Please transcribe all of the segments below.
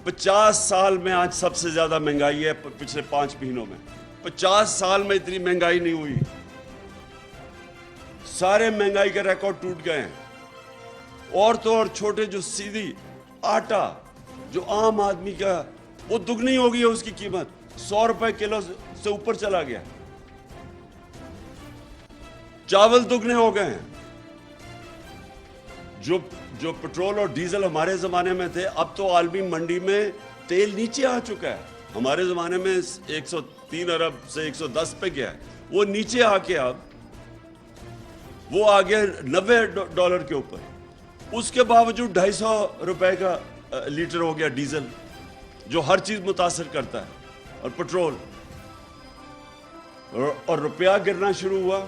50 साल में आज सबसे ज्यादा महंगाई है पिछले 5 महीनों में। 50 साल में इतनी महंगाई नहीं हुई। सारे महंगाई के रिकॉर्ड टूट गए हैं। और तो और छोटे जो सीधी आटा जो आम आदमी का वो दुगनी हो गई है, उसकी कीमत 100 रुपए किलो से ऊपर चला गया। चावल दुगने हो गए हैं। जो पेट्रोल और डीजल हमारे जमाने में थे, अब तो आलमी मंडी में तेल नीचे आ चुका है। हमारे जमाने में 103 अरब से 110 पे गया है, वो नीचे आके अब वो आ गया $90 के ऊपर। उसके बावजूद 250 रुपए का लीटर हो गया डीजल, जो हर चीज मुतासर करता है, और पेट्रोल। और रुपया गिरना शुरू हुआ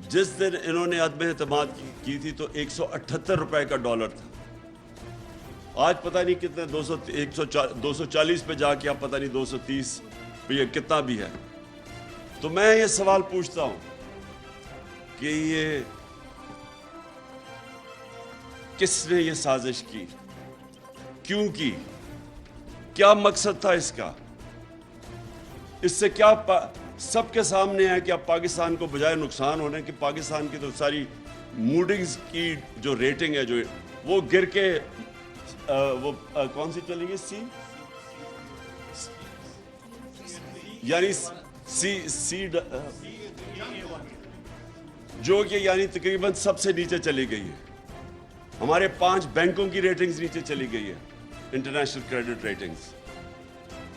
जिस दिन इन्होंने अदम एतमाद की थी, तो 178 रुपए का डॉलर था। आज पता नहीं कितने 240 पे जाके अब पता नहीं 230 पे ये कितना भी है। तो मैं ये सवाल पूछता हूं कि ये किसने ये साजिश की, क्यों की, क्या मकसद था इसका? इससे क्या सबके सामने है कि अब पाकिस्तान को बजाय नुकसान होने कि पाकिस्तान की तो सारी मूडिंग्स की जो रेटिंग है जो वो गिर के कौन सी चलेगी, सी यानी सी जो कि यानी तकरीबन सबसे नीचे चली गई है। हमारे 5 बैंकों की रेटिंग्स नीचे चली गई है, इंटरनेशनल क्रेडिट रेटिंग्स।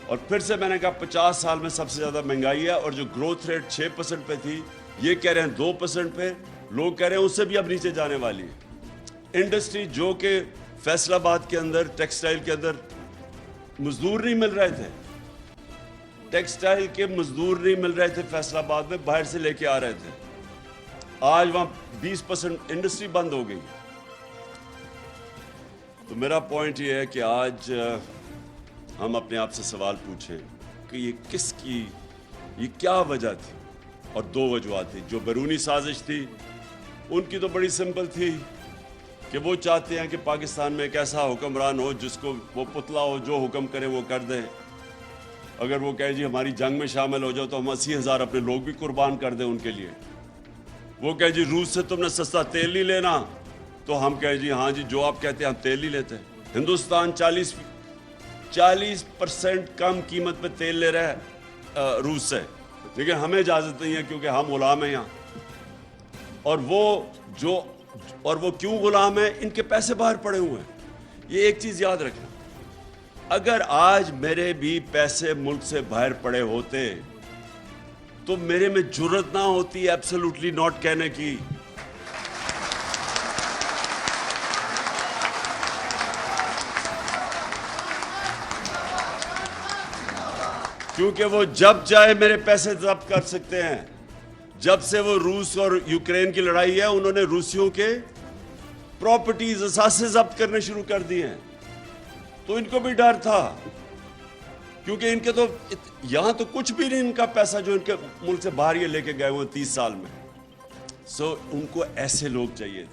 और फिर से मैंने कहा 50 साल में सबसे ज्यादा महंगाई है। और जो ग्रोथ रेट 6% पे थी, ये कह रहे हैं 2% पे, लोग कह रहे हैं उससे भी अब नीचे जाने वाली है। इंडस्ट्री जो कि फैसलाबाद के अंदर टेक्सटाइल के अंदर मजदूर नहीं मिल रहे थे, टेक्सटाइल के मजदूर नहीं मिल रहे थे फैसलाबाद में, बाहर से लेके आ रहे थे। आज वहां 20% इंडस्ट्री बंद हो गई। तो मेरा पॉइंट ये है कि आज हम अपने आप से सवाल पूछें कि ये क्या वजह थी। और 2 वजूहत थी। जो बैरूनी साजिश थी उनकी तो बड़ी सिंपल थी कि वो चाहते हैं कि पाकिस्तान में एक ऐसा हुक्मरान हो जिसको वो पुतला हो, जो हुक्म करे वो कर दे। अगर वो कहे जी हमारी जंग में शामिल हो जाओ तो हम 80,000 अपने लोग भी कुर्बान कर दें उनके लिए। वो कहे जी रूस से तुमने सस्ता तेल नहीं लेना, तो हम कहे जी हाँ जी जो आप कहते हैं हम तेल नहीं लेते। हिंदुस्तान 40% कम कीमत पे तेल ले रहा है रूस से, लेकिन हमें इजाजत नहीं है क्योंकि हम गुलाम हैं यहाँ। और वो क्यों गुलाम है? इनके पैसे बाहर पड़े हुए हैं। ये एक चीज याद रखना, अगर आज मेरे भी पैसे मुल्क से बाहर पड़े होते तो मेरे में जुर्रत ना होती एब्सोल्युटली नॉट कहने की। क्योंकि वो जब चाहे मेरे पैसे जब्त कर सकते हैं। जब से वो रूस और यूक्रेन की लड़ाई है, उन्होंने रूसियों के प्रॉपर्टीज असासे जब्त करने शुरू कर दिए हैं। तो इनको भी डर था, क्योंकि इनके तो यहां तो कुछ भी नहीं इनका पैसा जो इनके मुल्क से बाहर ये लेके गए हुए 30 साल में। उनको ऐसे लोग चाहिए थे।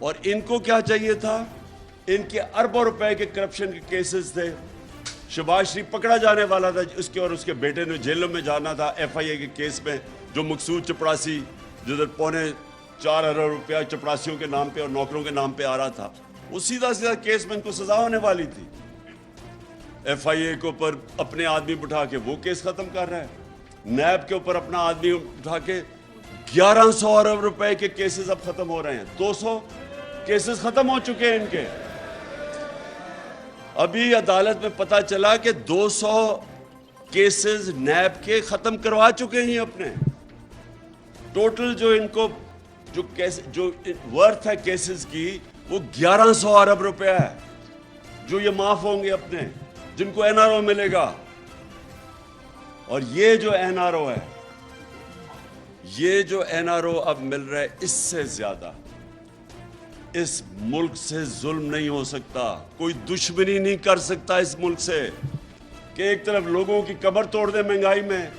और इनको क्या चाहिए था? इनके अरबों रुपए के करप्शन के केसेस थे। शहबाज शरीफ पकड़ा जाने वाला था, उसके और उसके बेटे ने जेलों में जाना था FIA के केस में, जो मकसूद चपरासी जिधर 4.25 अरब रुपया चपरासियों के नाम पे और नौकरों के नाम पे आ रहा था, वो सीधा केस में इनको सजा होने वाली थी। FIA के ऊपर अपने आदमी बिठा के वो केस खत्म कर रहा है। नैब के ऊपर अपना आदमी उठा के 1100 अरब रुपए के केसेस अब खत्म हो रहे हैं। 200 केसेस खत्म हो चुके हैं इनके। अभी अदालत में पता चला कि 200 केसेस नैब के खत्म करवा चुके हैं अपने। टोटल जो इनको जो वर्थ है केसेस की वो 1100 अरब रुपया है, जो ये माफ होंगे अपने, जिनको NRO मिलेगा। और ये जो NRO है, ये जो NRO अब मिल रहा है, इससे ज्यादा इस मुल्क से जुल्म नहीं हो सकता। कोई दुश्मनी नहीं कर सकता इस मुल्क से कि एक तरफ लोगों की कमर तोड़ दे महंगाई में,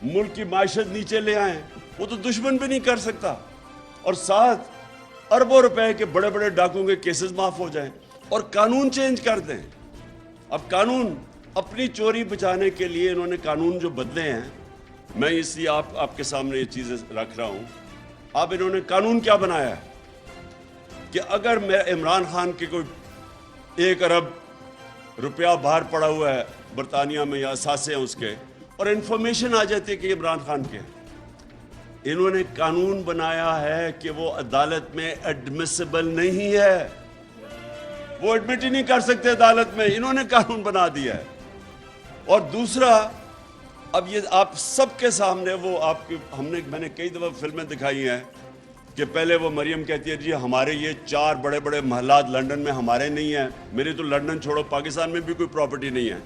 मुल्क की माशत नीचे ले आए, वो तो दुश्मन भी नहीं कर सकता। और साथ अरबों रुपए के बड़े बड़े डाकुओं के केसेस माफ हो जाएं और कानून चेंज कर दें। अब कानून अपनी चोरी बचाने के लिए इन्होंने कानून जो बदले हैं, मैं इसलिए आपके सामने ये चीजें रख रहा हूं। अब इन्होंने कानून क्या बनाया है कि अगर मैं इमरान खान के कोई 1 अरब रुपया बाहर पड़ा हुआ है बरतानिया में या असासे हैं उसके, और इंफॉर्मेशन आ जाती है कि इमरान खान के, इन्होंने कानून बनाया है कि वो अदालत में एडमिसिबल नहीं है, वो एडमिट ही नहीं कर सकते अदालत में। इन्होंने कानून बना दिया है। और दूसरा, अब ये आप सबके सामने वो आपकी मैंने कई दफा फिल्में दिखाई हैं कि पहले वो मरियम कहती है जी हमारे ये 4 बड़े बड़े महलात लंदन में हमारे नहीं हैं, मेरी तो लंदन छोड़ो पाकिस्तान में भी कोई प्रॉपर्टी नहीं है।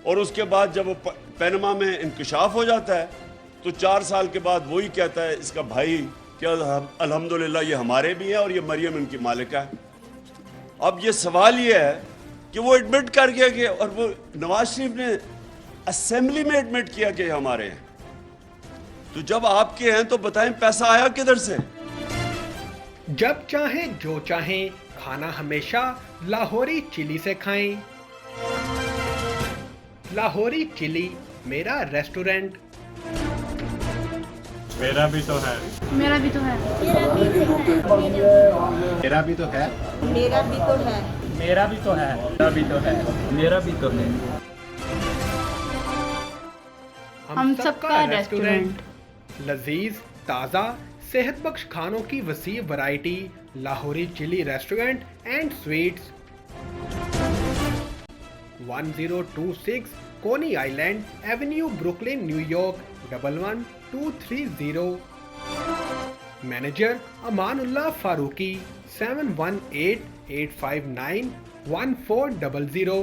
और उसके बाद जब वो पनामा में इंकशाफ हो जाता है तो 4 साल के बाद वही कहता है इसका भाई कि अल्हम्दुलिल्लाह ये हमारे भी हैं और ये मरियम इनकी मालिका है। अब ये सवाल ये है कि वो एडमिट कर गया कि, और वो नवाज शरीफ ने असेंबली में एडमिट किया कि हमारे हैं। तो जब आपके हैं तो बताएं पैसा आया किधर से? जब चाहें जो चाहें खाना हमेशा लाहौरी चिली से खाएं। लाहौरी चिली मेरा रेस्टोरेंट। मेरा भी तो है। मेरा भी तो है। मेरा भी तो है। मेरा भी तो है। मेरा भी तो है। मेरा भी तो है। मेरा भी तो है। हम सबका रेस्टोरेंट। लजीज, ताज़ा, सेहतबख्श खानों की वसी variety. Lahori chilli restaurant and sweets, 1026 Coney Island Avenue, Brooklyn, New York 11230। Manager Amanullah Farooqi, 7188591400।